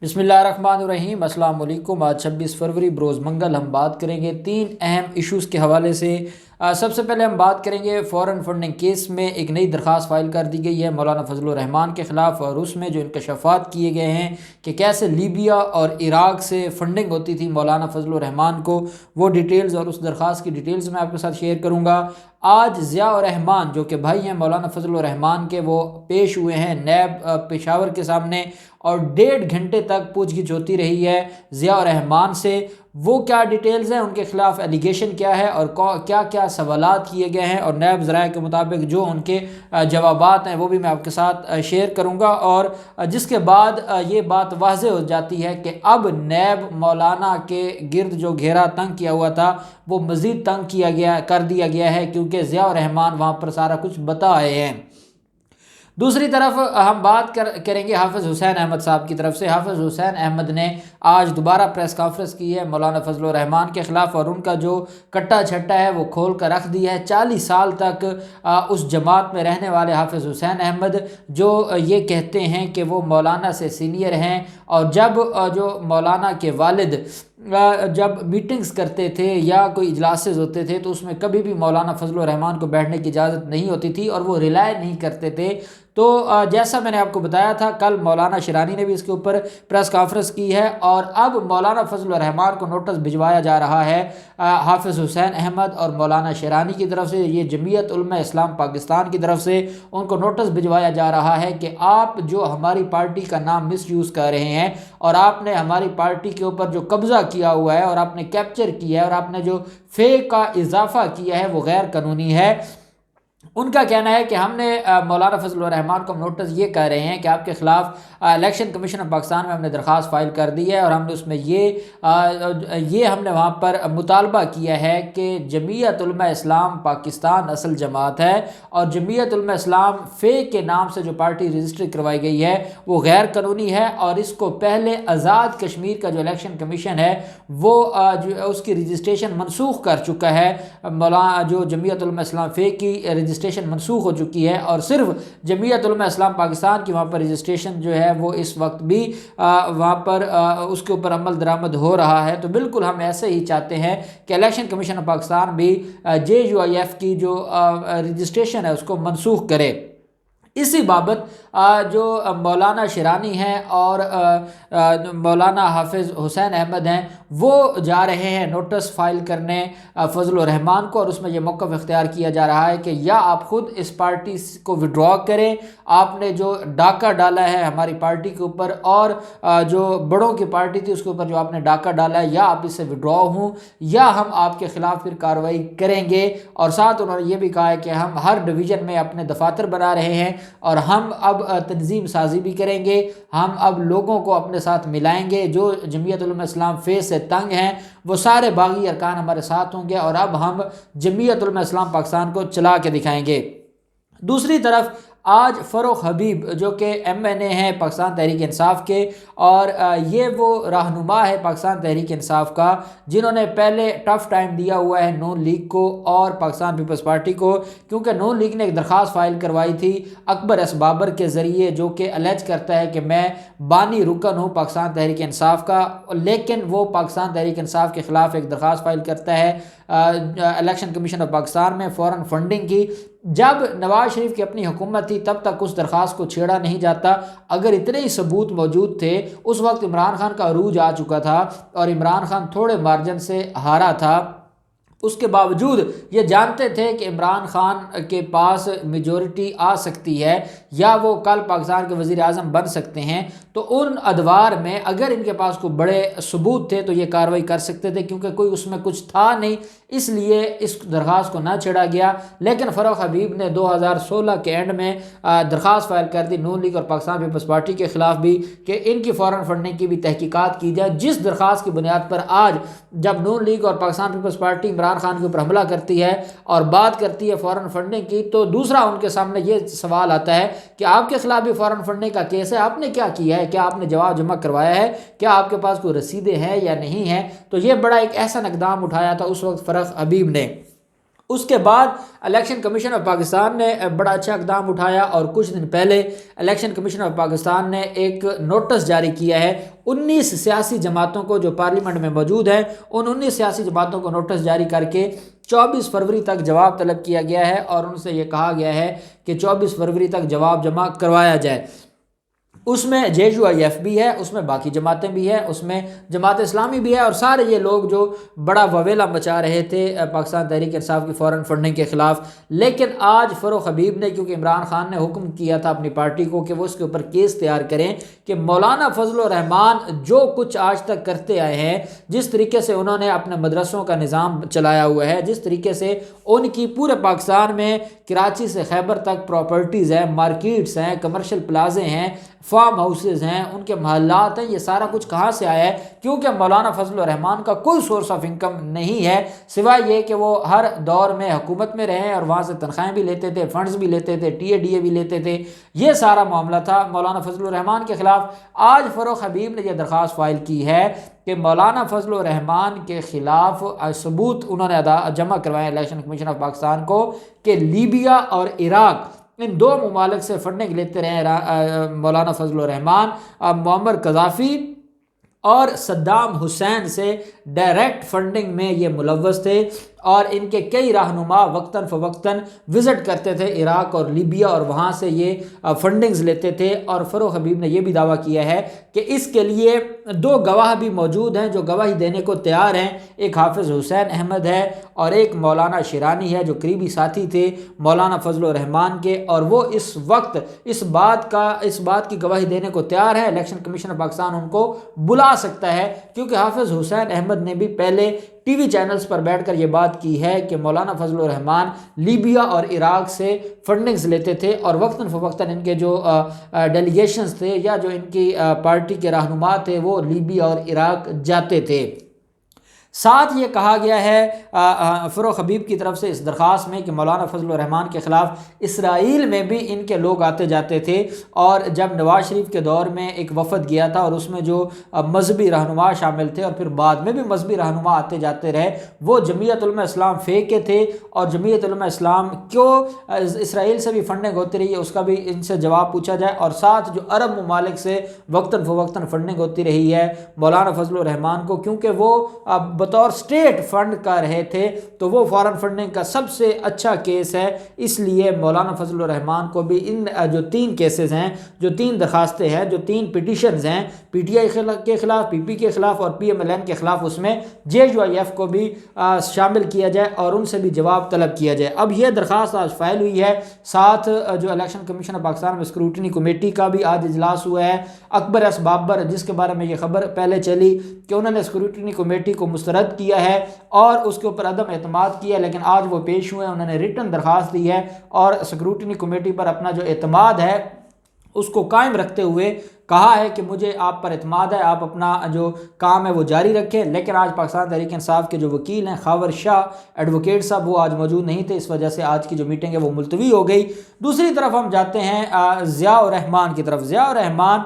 بسم اللہ الرحمن الرحیم۔ السلام علیکم۔ آج 26 فروری بروز منگل ہم بات کریں گے 3 اہم ایشوز کے حوالے سے۔ سب سے پہلے ہم بات کریں گے فورن فنڈنگ کیس میں ایک نئی درخواست فائل کر دی گئی ہے مولانا فضل الرحمان کے خلاف، اور اس میں جو انکشافات کیے گئے ہیں کہ کیسے لیبیا اور عراق سے فنڈنگ ہوتی تھی مولانا فضل الرحمان کو، وہ ڈیٹیلز اور اس درخواست کی ڈیٹیلز میں آپ کے ساتھ شیئر کروں گا۔ آج ضیاء الرحمان جو کہ بھائی ہیں مولانا فضل الرحمان کے، وہ پیش ہوئے ہیں نیب پشاور کے سامنے، اور 1.5 گھنٹے تک پوچھ گچھ ہوتی رہی ہے ضیاء الرحمان سے۔ وہ کیا ڈیٹیلز ہیں، ان کے خلاف ایلیگیشن کیا ہے، اور کیا کیا سوالات کیے گئے ہیں، اور نیب ذرائع کے مطابق جو ان کے جوابات ہیں وہ بھی میں آپ کے ساتھ شیئر کروں گا، اور جس کے بعد یہ بات واضح ہو جاتی ہے کہ اب نیب مولانا کے گرد جو گھیرا تنگ کیا ہوا تھا وہ مزید تنگ کر دیا گیا ہے، کیونکہ ضیاء الرحمان وہاں پر سارا کچھ بتا آئے ہیں۔ دوسری طرف ہم بات کریں گے حافظ حسین احمد صاحب کی طرف سے۔ حافظ حسین احمد نے آج دوبارہ پریس کانفرنس کی ہے مولانا فضل الرحمان کے خلاف، اور ان کا جو کٹا چھٹا ہے وہ کھول کر رکھ دیا ہے۔ 40 سال تک اس جماعت میں رہنے والے حافظ حسین احمد جو یہ کہتے ہیں کہ وہ مولانا سے سینئر ہیں، اور جب جو مولانا کے والد جب میٹنگز کرتے تھے یا کوئی اجلاسز ہوتے تھے تو اس میں کبھی بھی مولانا فضل الرحمان کو بیٹھنے کی اجازت نہیں ہوتی تھی، اور وہ ریلائے نہیں کرتے تھے۔ تو جیسا میں نے آپ کو بتایا تھا، کل مولانا شیرانی نے بھی اس کے اوپر پریس کانفرنس کی ہے، اور اب مولانا فضل الرحمان کو نوٹس بھجوایا جا رہا ہے حافظ حسین احمد اور مولانا شیرانی کی طرف سے، یہ جمعیت علماء اسلام پاکستان کی طرف سے ان کو نوٹس بھجوایا جا رہا ہے کہ آپ جو ہماری پارٹی کا نام مس یوز کر رہے ہیں، اور آپ نے ہماری پارٹی کے اوپر جو قبضہ کیا ہوا ہے، اور آپ نے کیپچر کیا ہے، اور آپ نے جو فیک کا اضافہ کیا ہے وہ غیر قانونی ہے۔ ان کا کہنا ہے کہ ہم نے مولانا فضل الرحمان کو نوٹس یہ کہہ رہے ہیں کہ آپ کے خلاف الیکشن کمیشن آف پاکستان میں ہم نے درخواست فائل کر دی ہے، اور ہم نے اس میں یہ ہم نے وہاں پر مطالبہ کیا ہے کہ جمعیت علماء اسلام پاکستان اصل جماعت ہے، اور جمعیت علماء اسلام فیک کے نام سے جو پارٹی رجسٹری کروائی گئی ہے وہ غیر قانونی ہے، اور اس کو پہلے آزاد کشمیر کا جو الیکشن کمیشن ہے وہ اس کی رجسٹریشن منسوخ کر چکا ہے۔ جو جمعیت علماء اسلام فیک کی رجسٹریشن منسوخ ہو چکی ہے، اور صرف جمعیت علماء اسلام پاکستان کی وہاں پر رجسٹریشن جو ہے وہ اس وقت بھی وہاں پر اس کے اوپر عمل درآمد ہو رہا ہے۔ تو بالکل ہم ایسے ہی چاہتے ہیں کہ الیکشن کمیشن آف پاکستان بھی JUIF کی جو رجسٹریشن ہے اس کو منسوخ کرے۔ اسی بابت جو مولانا شیرانی ہیں اور مولانا حافظ حسین احمد ہیں وہ جا رہے ہیں نوٹس فائل کرنے فضل الرحمان کو، اور اس میں یہ موقف اختیار کیا جا رہا ہے کہ یا آپ خود اس پارٹی کو وڈرا کریں، آپ نے جو ڈاکہ ڈالا ہے ہماری پارٹی کے اوپر، اور جو بڑوں کی پارٹی تھی اس کے اوپر جو آپ نے ڈاکہ ڈالا ہے، یا آپ اس سے وڈرا ہوں، یا ہم آپ کے خلاف پھر کارروائی کریں گے۔ اور ساتھ انہوں نے یہ بھی کہا ہے کہ ہم ہر ڈویژن میں اپنے دفاتر بنا رہے ہیں، اور ہم اب تنظیم سازی بھی کریں گے، ہم اب لوگوں کو اپنے ساتھ ملائیں گے، جو جمعیت علماء اسلام فیس سے تنگ ہیں وہ سارے باغی ارکان ہمارے ساتھ ہوں گے، اور اب ہم جمعیت علماء اسلام پاکستان کو چلا کے دکھائیں گے۔ دوسری طرف آج فروخ حبیب جو کہ MNA ہیں پاکستان تحریک انصاف کے، اور یہ وہ رہنما ہے پاکستان تحریک انصاف کا جنہوں نے پہلے ٹف ٹائم دیا ہوا ہے نون لیگ کو اور پاکستان پیپلز پارٹی کو، کیونکہ نون لیگ نے ایک درخواست فائل کروائی تھی اکبر ایس بابر کے ذریعے، جو کہ الیج کرتا ہے کہ میں بانی رکن ہوں پاکستان تحریک انصاف کا، لیکن وہ پاکستان تحریک انصاف کے خلاف ایک درخواست فائل کرتا ہے الیکشن کمیشن آف پاکستان میں فورن فنڈنگ کی۔ جب نواز شریف کی اپنی حکومت تھی تب تک اس درخواست کو چھیڑا نہیں جاتا، اگر اتنے ہی ثبوت موجود تھے۔ اس وقت عمران خان کا عروج آ چکا تھا، اور عمران خان تھوڑے مارجن سے ہارا تھا، اس کے باوجود یہ جانتے تھے کہ عمران خان کے پاس میجورٹی آ سکتی ہے، یا وہ کل پاکستان کے وزیر اعظم بن سکتے ہیں، تو ان ادوار میں اگر ان کے پاس کوئی بڑے ثبوت تھے تو یہ کارروائی کر سکتے تھے، کیونکہ کوئی اس میں کچھ تھا نہیں، اس لیے اس درخواست کو نہ چھیڑا گیا۔ لیکن فروخ حبیب نے 2016 کے اینڈ میں درخواست فائل کر دی نون لیگ اور پاکستان پیپلز پارٹی کے خلاف بھی کہ ان کی فورن فنڈنگ کی بھی تحقیقات کی جائے، جس درخواست کی بنیاد پر آج جب نون لیگ اور پاکستان پیپلز پارٹی عمران خان کے اوپر حملہ کرتی ہے اور بات کرتی ہے فورن فنڈنگ کی، تو دوسرا ان کے سامنے یہ سوال آتا ہے کہ آپ کے خلاف بھی فورن فنڈنگ کا کیس ہے، آپ نے کیا کیا ہے، کیا آپ نے جواب جمع کروایا ہے، کیا آپ کے پاس کوئی رسیدیں ہیں یا نہیں ہیں۔ تو یہ بڑا ایک احسن اقدام اٹھایا تھا اس وقت فروخ حبیب نے۔ اس کے بعد الیکشن کمیشن آف پاکستان نے بڑا اچھا اقدام اٹھایا اور کچھ دن پہلے الیکشن کمیشن آف پاکستان نے ایک نوٹس جاری کیا ہے 19 سیاسی جماعتوں کو جو پارلیمنٹ میں موجود ہیں، ان 19 سیاسی جماعتوں کو نوٹس جاری کر کے 24 فروری تک جواب طلب کیا گیا ہے اور ان سے یہ کہا گیا ہے کہ 24 فروری تک جواب جمع کروایا جائے۔ اس میں JUIF بھی ہے، اس میں باقی جماعتیں بھی ہیں، اس میں جماعت اسلامی بھی ہے، اور سارے یہ لوگ جو بڑا وویلا مچا رہے تھے پاکستان تحریک انصاف کی فورن فنڈنگ کے خلاف۔ لیکن آج فروغ حبیب نے، کیونکہ عمران خان نے حکم کیا تھا اپنی پارٹی کو کہ وہ اس کے اوپر کیس تیار کریں کہ مولانا فضل الرحمان جو کچھ آج تک کرتے آئے ہیں، جس طریقے سے انہوں نے اپنے مدرسوں کا نظام چلایا ہوا ہے، جس طریقے سے ان کی پورے پاکستان میں کراچی سے خیبر تک پراپرٹیز ہیں، مارکیٹس ہیں، کمرشل پلازے ہیں، فارم ہاؤسز ہیں، ان کے محلات ہیں، یہ سارا کچھ کہاں سے آیا ہے؟ کیونکہ مولانا فضل الرحمان کا کوئی سورس آف انکم نہیں ہے سوائے یہ کہ وہ ہر دور میں حکومت میں رہے اور وہاں سے تنخواہیں بھی لیتے تھے، فنڈز بھی لیتے تھے، TADA بھی لیتے تھے۔ یہ سارا معاملہ تھا مولانا فضل الرحمان کے خلاف۔ آج فروغ حبیب نے یہ درخواست فائل کی ہے کہ مولانا فضل الرحمان کے خلاف ثبوت انہوں نے جمع کروائے الیکشن کمیشن آف پاکستان کو کہ لیبیا اور عراق، ان دو ممالک سے فنڈنگ لیتے رہے مولانا فضل الرحمان، معمر قذافی اور صدام حسین سے ڈائریکٹ فنڈنگ میں یہ ملوث تھے، اور ان کے کئی رہنما وقتاً فوقتاً وزٹ کرتے تھے عراق اور لیبیا اور وہاں سے یہ فنڈنگز لیتے تھے۔ اور فروغ حبیب نے یہ بھی دعویٰ کیا ہے کہ اس کے لیے 2 گواہ بھی موجود ہیں جو گواہی دینے کو تیار ہیں، ایک حافظ حسین احمد ہے اور ایک مولانا شیرانی ہے جو قریبی ساتھی تھے مولانا فضل الرحمان کے، اور وہ اس وقت اس بات کی گواہی دینے کو تیار ہے۔ الیکشن کمیشن آف پاکستان ان کو بلا سکتا ہے، کیونکہ حافظ حسین احمد نے بھی پہلے ٹی وی چینلز پر بیٹھ کر یہ بات کی ہے کہ مولانا فضل الرحمان لیبیا اور عراق سے فنڈنگز لیتے تھے، اور وقتاً فوقتاً ان کے جو ڈیلیگیشنز تھے یا جو ان کی پارٹی کے رہنما تھے وہ لیبیا اور عراق جاتے تھے۔ ساتھ یہ کہا گیا ہے فروغ حبیب کی طرف سے اس درخواست میں کہ مولانا فضل الرحمان کے خلاف اسرائیل میں بھی ان کے لوگ آتے جاتے تھے، اور جب نواز شریف کے دور میں ایک وفد گیا تھا اور اس میں جو مذہبی رہنما شامل تھے اور پھر بعد میں بھی مذہبی رہنما آتے جاتے رہے، وہ جمعیت علماء اسلام کے تھے، اور جمعیت علماء اسلام کیوں اسرائیل سے بھی فنڈنگ ہوتی رہی ہے اس کا بھی ان سے جواب پوچھا جائے، اور ساتھ جو عرب ممالک سے وقتاً فوقتاً فنڈنگ ہوتی رہی ہے مولانا فضل الرحمان کو، کیونکہ وہ بطور سٹیٹ فنڈ کر رہے تھے تو وہ فارن فنڈنگ کا سب سے اچھا کیس ہے۔ اس لیے مولانا فضل الرحمان کو بھی ان جو 3 کیسز ہیں، جو 3 درخواستیں ہیں، جو 3 پٹیشنز ہیں، PTI کے خلاف، PP کے خلاف اور PMLN کے خلاف، اس میں JUIF کو بھی شامل کیا جائے اور ان سے بھی جواب طلب کیا جائے۔ اب یہ درخواست آج فائل ہوئی ہے، ساتھ جو الیکشن کمیشن آف پاکستان میں اسکروٹنی کمیٹی کا بھی آج اجلاس ہوا ہے۔ اکبر ایس بابر، جس کے بارے میں یہ خبر پہلے چلی کہ انہوں نے اسکروٹنی کمیٹی کو مسترد کیا ہے اور اس کے اوپر عدم اعتماد کیا، لیکن آج وہ پیش ہوئے، انہوں نے ریٹن درخواست دی ہے اور اسکروٹنی کمیٹی پر اپنا جو اعتماد ہے اس کو قائم رکھتے ہوئے کہا ہے کہ مجھے آپ پر اعتماد ہے، آپ اپنا جو کام ہے وہ جاری رکھیں۔ لیکن آج پاکستان تحریک انصاف کے جو وکیل ہیں خاور شاہ ایڈوکیٹ صاحب، وہ آج موجود نہیں تھے، اس وجہ سے آج کی جو میٹنگ ہے وہ ملتوی ہو گئی۔ دوسری طرف ہم جاتے ہیں ضیاء الرحمان کی طرف۔ ضیاء الرحمان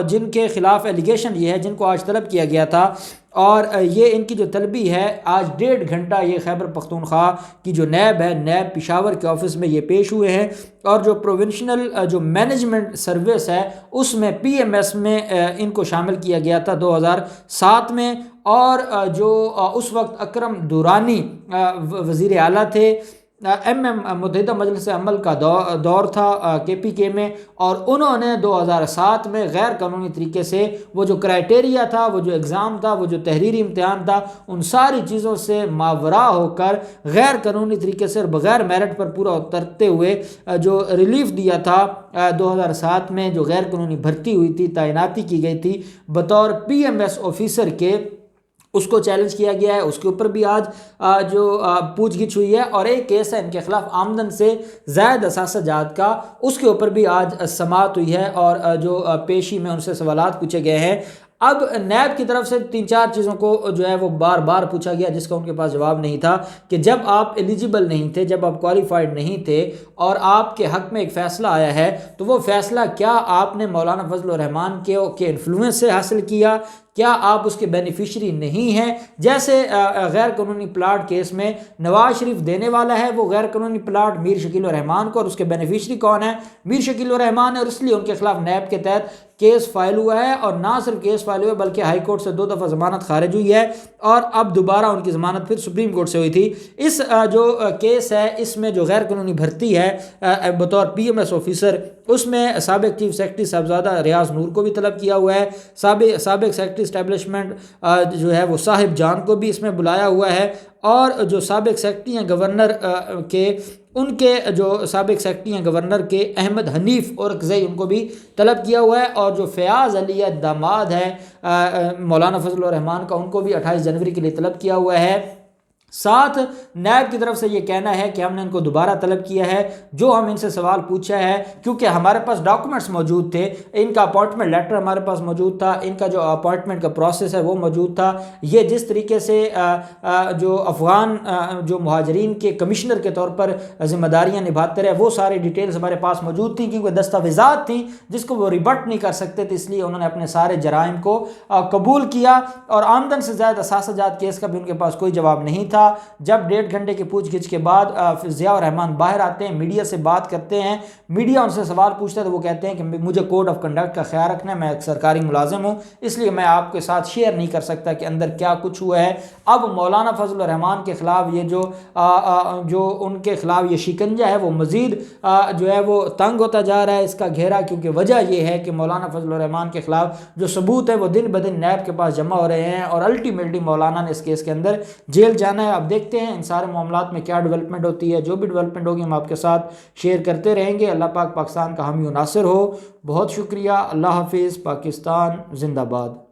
جن کے خلاف ایلیگیشن یہ ہے، جن کو آج طلب کیا گیا تھا، اور یہ ان کی جو طلبی ہے آج 1.5 گھنٹہ یہ خیبر پختونخوا کی جو نیب ہے، نیب پشاور کے آفس میں یہ پیش ہوئے ہیں، اور جو پروونشنل جو مینجمنٹ سروس ہے اس میں PMS میں ان کو شامل کیا گیا تھا 2007 میں، اور جو اس وقت اکرم دورانی وزیر اعلیٰ تھے، متحدہ مجلس عمل کا دور تھا KPK میں، اور انہوں نے 2007 میں غیر قانونی طریقے سے وہ جو کرائٹیریا تھا، وہ جو ایگزام تھا، وہ جو تحریری امتحان تھا، ان ساری چیزوں سے ماورا ہو کر غیر قانونی طریقے سے اور بغیر میرٹ پر پورا اترتے ہوئے جو ریلیف دیا تھا 2007 میں، جو غیر قانونی بھرتی ہوئی تھی، تعیناتی کی گئی تھی بطور PMS آفیسر کے، اس کو چیلنج کیا گیا ہے، اس کے اوپر بھی آج جو پوچھ گچھ ہوئی ہے، اور ایک کیس ہے ان کے خلاف آمدن سے زائد اثاثہ جات کا، اس کے اوپر بھی آج سماعت ہوئی ہے اور جو پیشی میں ان سے سوالات پوچھے گئے ہیں۔ اب نیب کی طرف سے 3-4 چیزوں کو جو ہے وہ بار بار پوچھا گیا جس کا ان کے پاس جواب نہیں تھا، کہ جب آپ ایلیجیبل نہیں تھے، جب آپ کوالیفائڈ نہیں تھے اور آپ کے حق میں ایک فیصلہ آیا ہے، تو وہ فیصلہ کیا آپ نے مولانا فضل الرحمان کے انفلوئنس سے حاصل کیا، کیا آپ اس کے بینیفیشری نہیں ہیں؟ جیسے غیر قانونی پلاٹ کیس میں نواز شریف دینے والا ہے وہ غیر قانونی پلاٹ میر شکیل الرحمان کو، اور اس کے بینیفیشری کون ہے؟ میر شکیل الرحمان ہے، اور اس لیے ان کے خلاف نیب کے تحت کیس فائل ہوا ہے، اور نہ صرف کیس فائل ہوا ہے بلکہ ہائی کورٹ سے 2 دفعہ ضمانت خارج ہوئی ہے، اور اب دوبارہ ان کی ضمانت پھر سپریم کورٹ سے ہوئی تھی۔ اس جو کیس ہے اس میں جو غیر قانونی بھرتی ہے بطور پی ایم ایس آفیسر، اس میں سابق چیف سیکرٹری صاحبزادہ ریاض نور کو بھی طلب کیا ہوا ہے، سابق سیکرٹری اسٹیبلشمنٹ جو ہے وہ صاحب جان کو بھی اس میں بلایا ہوا ہے، اور جو سابق سیکرٹری ہیں گورنر کے، ان کے جو سابق سیکرٹری ہیں گورنر کے احمد حنیف اورکزئی، ان کو بھی طلب کیا ہوا ہے، اور جو فیاض علی داماد ہے مولانا فضل الرحمان کا، ان کو بھی 28 جنوری کے لیے طلب کیا ہوا ہے۔ ساتھ نیب کی طرف سے یہ کہنا ہے کہ ہم نے ان کو دوبارہ طلب کیا ہے، جو ہم ان سے سوال پوچھا ہے، کیونکہ ہمارے پاس ڈاکومنٹس موجود تھے، ان کا اپوائنٹمنٹ لیٹر ہمارے پاس موجود تھا، ان کا جو اپوائنٹمنٹ کا پروسیس ہے وہ موجود تھا، یہ جس طریقے سے جو افغان جو مہاجرین کے کمشنر کے طور پر ذمہ داریاں نبھاتے رہے، وہ ساری ڈیٹیلز ہمارے پاس موجود تھیں، کیونکہ دستاویزات تھیں جس کو وہ ریبٹ نہیں کر سکتے تھے، اس لیے انہوں نے اپنے سارے جرائم کو قبول کیا، اور آمدن سے زائد اثاثہ جات کیس کا بھی ان کے پاس کوئی جواب نہیں تھا۔ جب 1.5 گھنٹے کی پوچھ گچھ کے بعد ضیاء الرحمان باہر آتے ہیں، میڈیا سے بات کرتے ہیں، میڈیا ان سے سوال پوچھتا ہے تو وہ کہتے ہیں کہ مجھے کوڈ آف کنڈکٹ کا خیال رکھنا ہے، میں ایک سرکاری ملازم ہوں، اس لیے میں آپ کے ساتھ شیئر نہیں کر سکتا کہ اندر کیا کچھ ہوا ہے۔ اب مولانا فضل الرحمان کے خلاف یہ جو ان کے خلاف یہ شکنجہ ہے وہ مزید جو ہے وہ تنگ ہوتا جا رہا ہے اس کا گھیرا، کیونکہ وجہ یہ ہے کہ مولانا فضل الرحمان کے خلاف جو ثبوت ہے وہ دن بدن نیب کے پاس جمع ہو رہے ہیں، اور الٹیمیٹلی مولانا نے اس کیس کے اندر جیل جانا ہے۔ اب دیکھتے ہیں ان سارے معاملات میں کیا ڈیولپمنٹ ہوتی ہے، جو بھی ڈیولپمنٹ ہوگی ہم آپ کے ساتھ شیئر کرتے رہیں گے۔ اللہ پاک پاکستان کا حامی و ناصر ہو۔ بہت شکریہ، اللہ حافظ، پاکستان زندہ باد۔